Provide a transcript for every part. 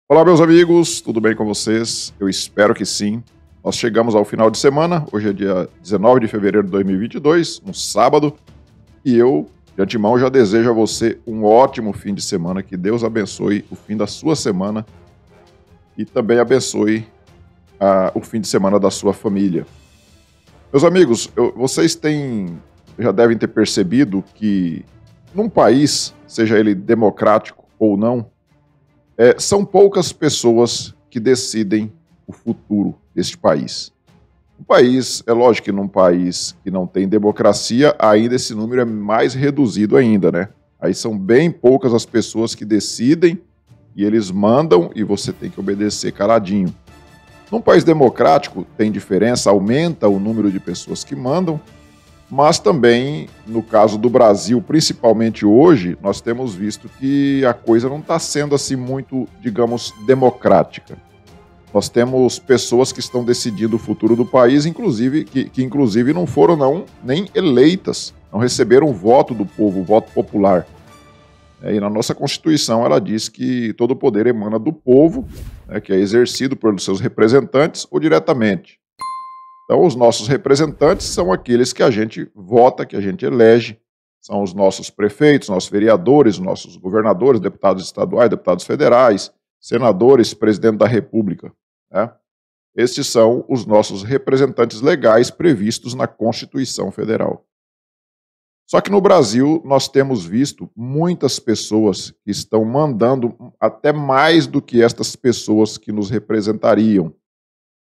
Olá, meus amigos, tudo bem com vocês? Eu espero que sim. Nós chegamos ao final de semana, hoje é dia 19 de fevereiro de 2022, um sábado, e eu, de antemão, já desejo a você um ótimo fim de semana, que Deus abençoe o fim da sua semana e também abençoe o fim de semana da sua família. Meus amigos, vocês já devem ter percebido que num país, seja ele democrático ou não, são poucas pessoas que decidem o futuro deste país. É lógico que num país que não tem democracia, ainda esse número é mais reduzido ainda, né? Aí são bem poucas as pessoas que decidem e eles mandam e você tem que obedecer caladinho. Num país democrático tem diferença, aumenta o número de pessoas que mandam, mas também, no caso do Brasil, principalmente hoje, nós temos visto que a coisa não está sendo assim muito, digamos, democrática. Nós temos pessoas que estão decidindo o futuro do país, inclusive que inclusive não foram nem eleitas, não receberam o voto do povo, o voto popular. E na nossa Constituição ela diz que todo o poder emana do povo, que é exercido pelos seus representantes ou diretamente. Então, os nossos representantes são aqueles que a gente vota, que a gente elege, são os nossos prefeitos, nossos vereadores, nossos governadores, deputados estaduais, deputados federais, senadores, presidente da República, né? Estes são os nossos representantes legais previstos na Constituição Federal. Só que no Brasil nós temos visto muitas pessoas que estão mandando até mais do que estas pessoas que nos representariam,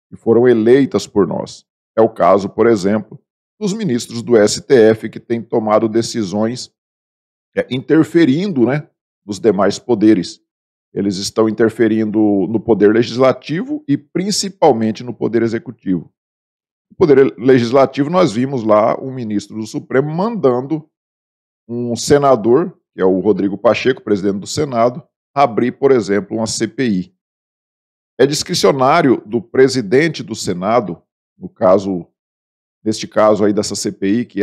que foram eleitas por nós. É o caso, por exemplo, dos ministros do STF que têm tomado decisões interferindo, nos demais poderes. Eles estão interferindo no poder legislativo e principalmente no poder executivo. No poder legislativo nós vimos lá um ministro do Supremo mandando um senador, que é o Rodrigo Pacheco, presidente do Senado, abrir, por exemplo, uma CPI. É discricionário do presidente do Senado, neste caso aí dessa CPI, que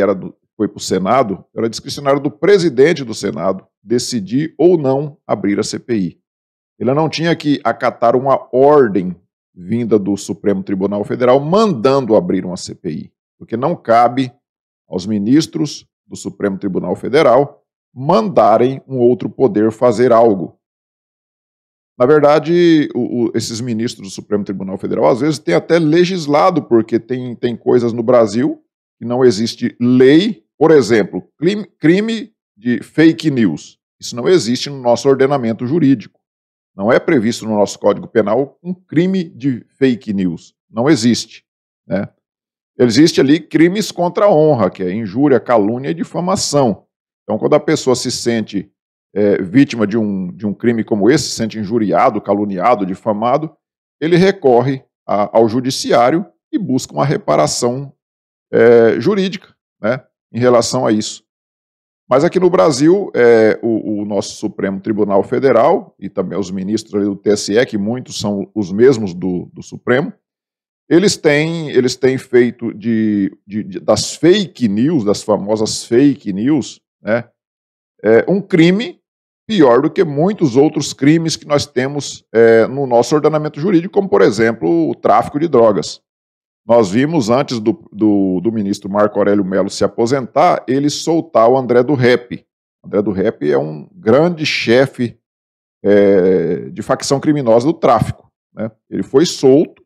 foi para o Senado, era discricionário do presidente do Senado decidir ou não abrir a CPI. Ele não tinha que acatar uma ordem vinda do Supremo Tribunal Federal mandando abrir uma CPI, porque não cabe aos ministros do Supremo Tribunal Federal mandarem um outro poder fazer algo. Na verdade, esses ministros do Supremo Tribunal Federal, às vezes, têm até legislado, porque tem coisas no Brasil que não existe lei. Por exemplo, crime de fake news. Isso não existe no nosso ordenamento jurídico. Não é previsto no nosso Código Penal um crime de fake news. Não existe, né? Existe ali crimes contra a honra, que é injúria, calúnia e difamação. Então, quando a pessoa se sente vítima de um crime como esse, se sente injuriado, caluniado, difamado, ele recorre ao judiciário e busca uma reparação jurídica, em relação a isso. Mas aqui no Brasil, o nosso Supremo Tribunal Federal e também os ministros ali do TSE, que muitos são os mesmos do Supremo, eles têm feito das fake news, das famosas fake news, um crime pior do que muitos outros crimes que nós temos no nosso ordenamento jurídico, como, por exemplo, o tráfico de drogas. Nós vimos, antes do ministro Marco Aurélio Mello se aposentar, ele soltar o André do Rep. O André do Rep é um grande chefe de facção criminosa do tráfico, Ele foi solto,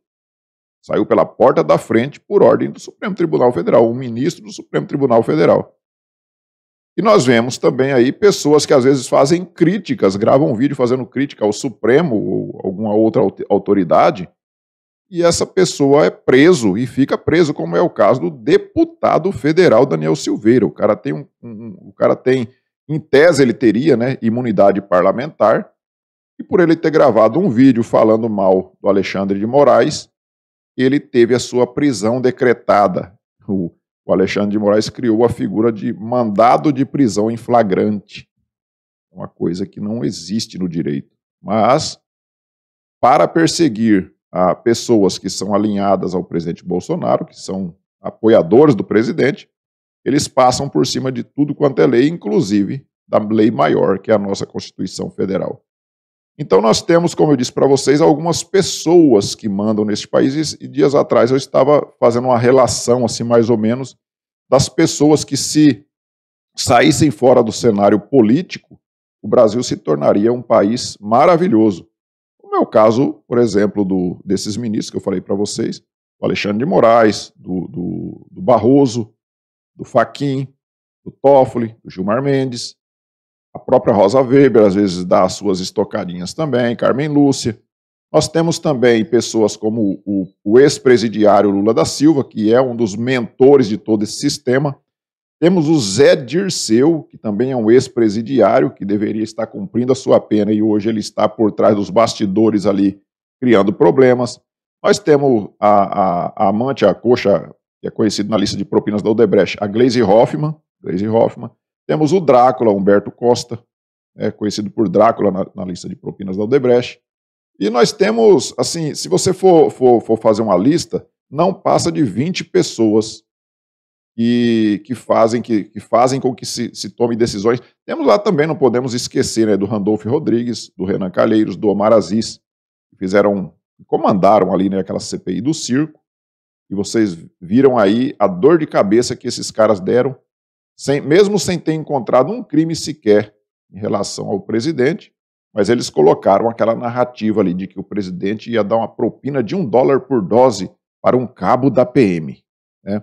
saiu pela porta da frente por ordem do Supremo Tribunal Federal, um ministro do Supremo Tribunal Federal. E nós vemos também aí pessoas que às vezes fazem críticas, gravam um vídeo fazendo crítica ao Supremo ou alguma outra autoridade, e essa pessoa é preso e fica preso, como é o caso do deputado federal Daniel Silveira. O cara tem, em tese ele teria, imunidade parlamentar, e por ele ter gravado um vídeo falando mal do Alexandre de Moraes, ele teve a sua prisão decretada. O Alexandre de Moraes criou a figura de mandado de prisão em flagrante. Uma coisa que não existe no direito. Mas, para perseguir pessoas que são alinhadas ao presidente Bolsonaro, que são apoiadores do presidente, eles passam por cima de tudo quanto é lei, inclusive da lei maior, que é a nossa Constituição Federal. Então nós temos, como eu disse para vocês, algumas pessoas que mandam nesse país, e dias atrás eu estava fazendo uma relação, assim, mais ou menos, das pessoas que, se saíssem fora do cenário político, o Brasil se tornaria um país maravilhoso. Como é o caso, por exemplo, desses ministros que eu falei para vocês, do Alexandre de Moraes, do Barroso, do Fachin, do Toffoli, do Gilmar Mendes, a própria Rosa Weber, às vezes dá as suas estocadinhas também, Carmen Lúcia. Nós temos também pessoas como o ex-presidiário Lula da Silva, que é um dos mentores de todo esse sistema. Temos o Zé Dirceu, que também é um ex-presidiário, que deveria estar cumprindo a sua pena e hoje ele está por trás dos bastidores ali, criando problemas. Nós temos a amante, a coxa, que é conhecida na lista de propinas da Odebrecht, a Gleisi Hoffmann. Temos o Drácula, Humberto Costa, conhecido por Drácula na lista de propinas da Odebrecht. E nós temos, assim, se você for fazer uma lista, não passa de 20 pessoas que fazem com que se tome decisões. Temos lá também, não podemos esquecer, né, do Randolfo Rodrigues, do Renan Calheiros, do Omar Aziz, que comandaram ali, né, aquela CPI do circo, e vocês viram aí a dor de cabeça que esses caras deram, mesmo sem ter encontrado um crime sequer em relação ao presidente, mas eles colocaram aquela narrativa ali de que o presidente ia dar uma propina de $1 por dose para um cabo da PM, né?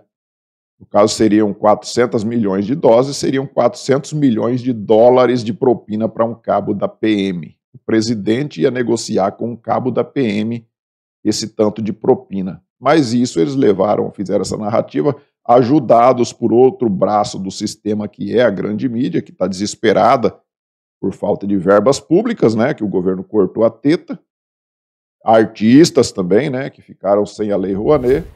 No caso, seriam 400 milhões de doses, seriam 400 milhões de dólares de propina para um cabo da PM. O presidente ia negociar com um cabo da PM esse tanto de propina. Mas isso eles fizeram essa narrativa, ajudados por outro braço do sistema, que é a grande mídia, que está desesperada por falta de verbas públicas, né, que o governo cortou a teta. Artistas também, né, que ficaram sem a Lei Rouanet.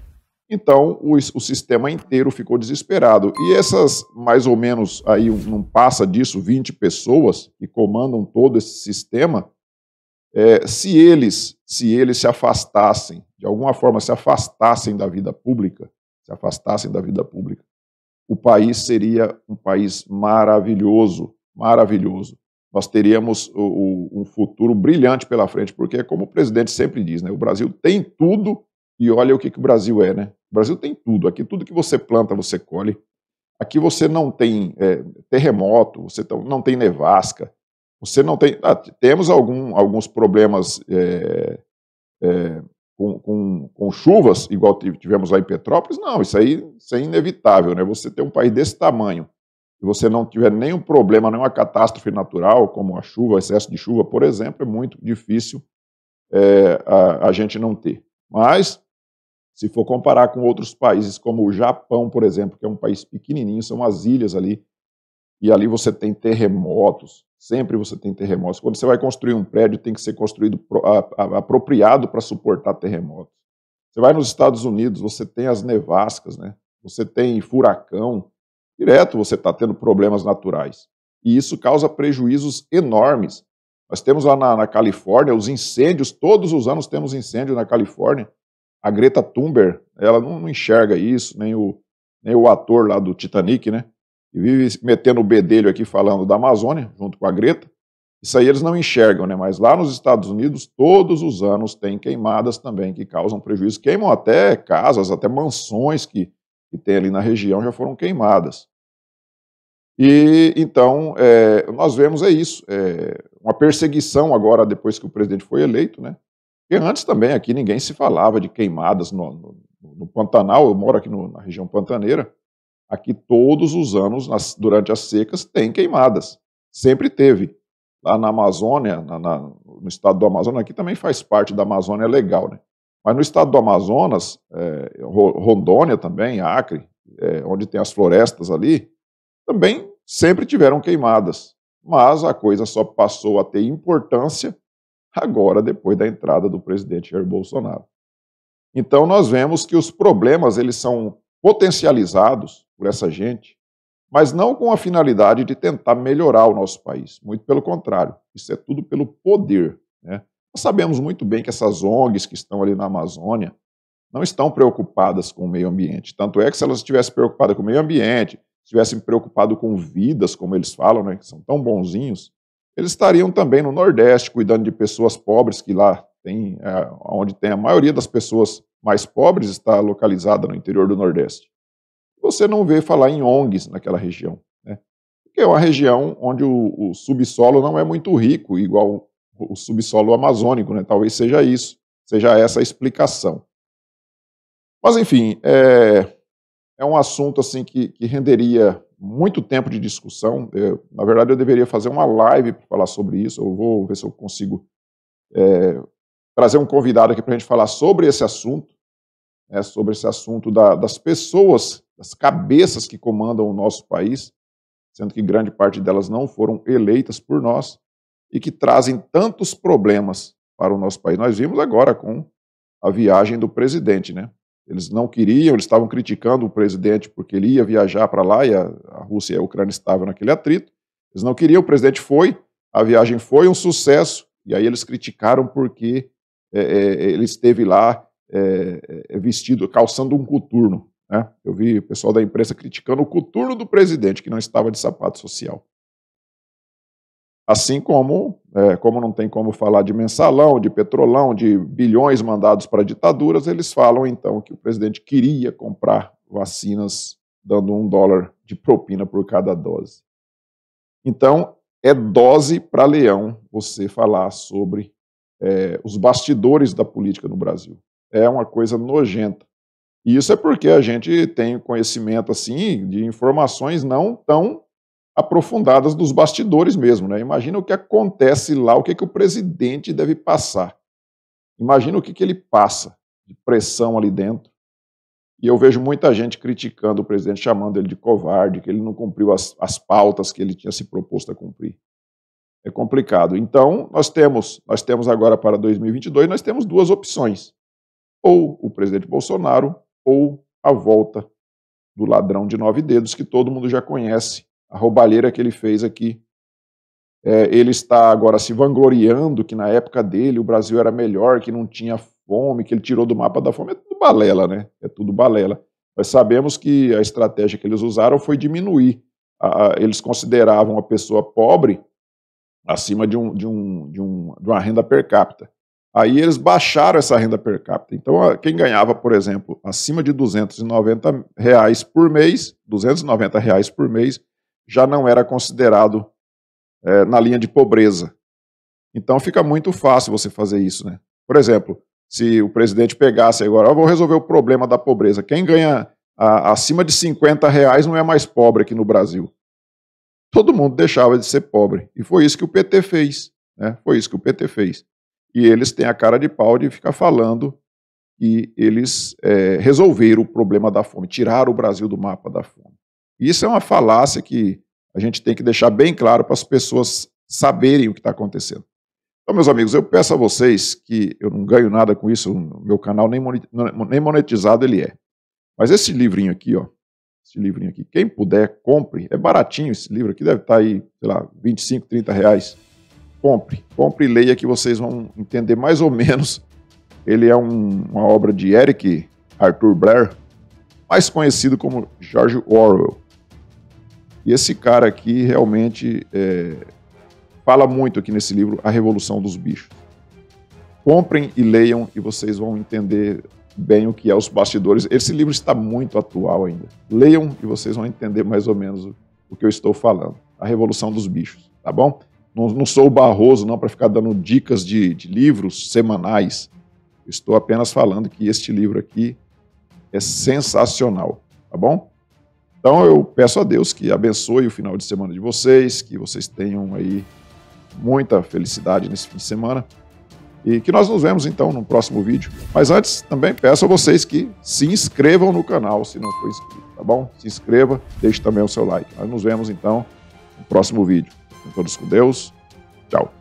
Então, o sistema inteiro ficou desesperado. E essas, mais ou menos, aí não passa disso, 20 pessoas que comandam todo esse sistema, se eles se afastassem, de alguma forma se afastassem da vida pública, o país seria um país maravilhoso, maravilhoso. Nós teríamos um futuro brilhante pela frente, porque, como o presidente sempre diz, né, o Brasil tem tudo. E olha o que o Brasil é, né? O Brasil tem tudo. Aqui tudo que você planta, você colhe. Aqui você não tem terremoto, você não tem nevasca, você não tem... temos alguns problemas com chuvas, igual tivemos lá em Petrópolis. Não, isso é inevitável, né? Você ter um país desse tamanho e você não tiver nenhum problema, nenhuma catástrofe natural, como a chuva, excesso de chuva, por exemplo, é muito difícil a gente não ter. Mas, se for comparar com outros países, como o Japão, por exemplo, que é um país pequenininho, são as ilhas ali, e ali você tem terremotos, sempre você tem terremotos. Quando você vai construir um prédio, tem que ser construído apropriado para suportar terremotos. Você vai nos Estados Unidos, você tem as nevascas, né? Você tem furacão, direto você está tendo problemas naturais. E isso causa prejuízos enormes. Nós temos lá na Califórnia os incêndios, todos os anos temos incêndio na Califórnia. A Greta Thunberg, ela não enxerga isso, nem o ator lá do Titanic, né? E vive metendo o bedelho aqui falando da Amazônia, junto com a Greta. Isso aí eles não enxergam, né? Mas lá nos Estados Unidos, todos os anos tem queimadas também, que causam prejuízo. Queimam até casas, até mansões que tem ali na região já foram queimadas. E então, nós vemos isso, uma perseguição agora, depois que o presidente foi eleito, né? Porque antes também aqui ninguém se falava de queimadas no Pantanal. Eu moro aqui na região pantaneira. Aqui todos os anos, durante as secas, tem queimadas. Sempre teve. Lá na Amazônia, no estado do Amazonas, aqui também faz parte da Amazônia Legal, né? Mas no estado do Amazonas, Rondônia também, Acre, onde tem as florestas ali, também sempre tiveram queimadas. Mas a coisa só passou a ter importância agora, depois da entrada do presidente Jair Bolsonaro. Então nós vemos que os problemas eles são potencializados por essa gente, mas não com a finalidade de tentar melhorar o nosso país. Muito pelo contrário, isso é tudo pelo poder, né? Nós sabemos muito bem que essas ONGs que estão ali na Amazônia não estão preocupadas com o meio ambiente. Tanto é que se elas estivessem preocupadas com o meio ambiente, estivessem preocupadas com vidas, como eles falam, né, que são tão bonzinhos, eles estariam também no Nordeste, cuidando de pessoas pobres, que lá tem, onde tem a maioria das pessoas mais pobres, está localizada no interior do Nordeste. Você não vê falar em ONGs naquela região, né? Porque é uma região onde o subsolo não é muito rico, igual o subsolo amazônico, né? Talvez seja isso, seja essa a explicação. Mas, enfim, é um assunto assim que renderia muito tempo de discussão. Na verdade, eu deveria fazer uma live para falar sobre isso. Eu vou ver se eu consigo trazer um convidado aqui para a gente falar sobre esse assunto, sobre esse assunto das pessoas, das cabeças que comandam o nosso país, sendo que grande parte delas não foram eleitas por nós e que trazem tantos problemas para o nosso país. Nós vimos agora com a viagem do presidente, né? Eles não queriam, eles estavam criticando o presidente porque ele ia viajar para lá e a Rússia e a Ucrânia estavam naquele atrito. Eles não queriam, o presidente foi, a viagem foi um sucesso, e aí eles criticaram porque ele esteve lá vestido, calçando um coturno, né? Eu vi o pessoal da imprensa criticando o coturno do presidente, que não estava de sapato social. Assim como não tem como falar de mensalão, de petrolão, de bilhões mandados para ditaduras, eles falam então que o presidente queria comprar vacinas dando $1 de propina por cada dose. Então, é dose para leão você falar sobre os bastidores da política no Brasil. É uma coisa nojenta. E isso é porque a gente tem conhecimento assim de informações não tão aprofundadas dos bastidores mesmo, né? Imagina o que acontece lá, o que o presidente deve passar. Imagina o que ele passa de pressão ali dentro. E eu vejo muita gente criticando o presidente, chamando ele de covarde, que ele não cumpriu as pautas que ele tinha se proposto a cumprir. É complicado. Então, nós temos agora para 2022, nós temos duas opções. Ou o presidente Bolsonaro, ou a volta do ladrão de 9 dedos, que todo mundo já conhece, a roubalheira que ele fez aqui. Ele está agora se vangloriando que na época dele o Brasil era melhor, que não tinha fome, que ele tirou do mapa da fome. É tudo balela, né? É tudo balela. Nós sabemos que a estratégia que eles usaram foi diminuir. Eles consideravam a pessoa pobre acima de uma renda per capita. Aí eles baixaram essa renda per capita. Então, quem ganhava, por exemplo, acima de R$290 por mês, R$290 por mês, já não era considerado na linha de pobreza. Então fica muito fácil você fazer isso, né? Por exemplo, se o presidente pegasse agora, eu vou resolver o problema da pobreza. Quem ganha acima de R$50 não é mais pobre aqui no Brasil. Todo mundo deixava de ser pobre. E foi isso que o PT fez, né? Foi isso que o PT fez. E eles têm a cara de pau de ficar falando que eles resolveram o problema da fome, tiraram o Brasil do mapa da fome. Isso é uma falácia que a gente tem que deixar bem claro para as pessoas saberem o que está acontecendo. Então, meus amigos, eu peço a vocês que eu não ganho nada com isso, o meu canal nem monetizado ele é. Mas esse livrinho aqui, ó, quem puder, compre. É baratinho esse livro aqui, deve estar aí, sei lá, R$25, R$30. Compre e leia que vocês vão entender mais ou menos. Ele é uma obra de Eric Arthur Blair, mais conhecido como George Orwell. E esse cara aqui realmente fala muito aqui nesse livro, A Revolução dos Bichos. Comprem e leiam e vocês vão entender bem o que é os bastidores. Esse livro está muito atual ainda. Leiam e vocês vão entender mais ou menos o que eu estou falando. A Revolução dos Bichos, tá bom? Não sou o Barroso não para ficar dando dicas de livros semanais. Estou apenas falando que este livro aqui é sensacional, tá bom? Então eu peço a Deus que abençoe o final de semana de vocês, que vocês tenham aí muita felicidade nesse fim de semana e que nós nos vemos então no próximo vídeo. Mas antes também peço a vocês que se inscrevam no canal se não for inscrito, tá bom? Se inscreva, deixe também o seu like. Nós nos vemos então no próximo vídeo. Fiquem todos com Deus. Tchau.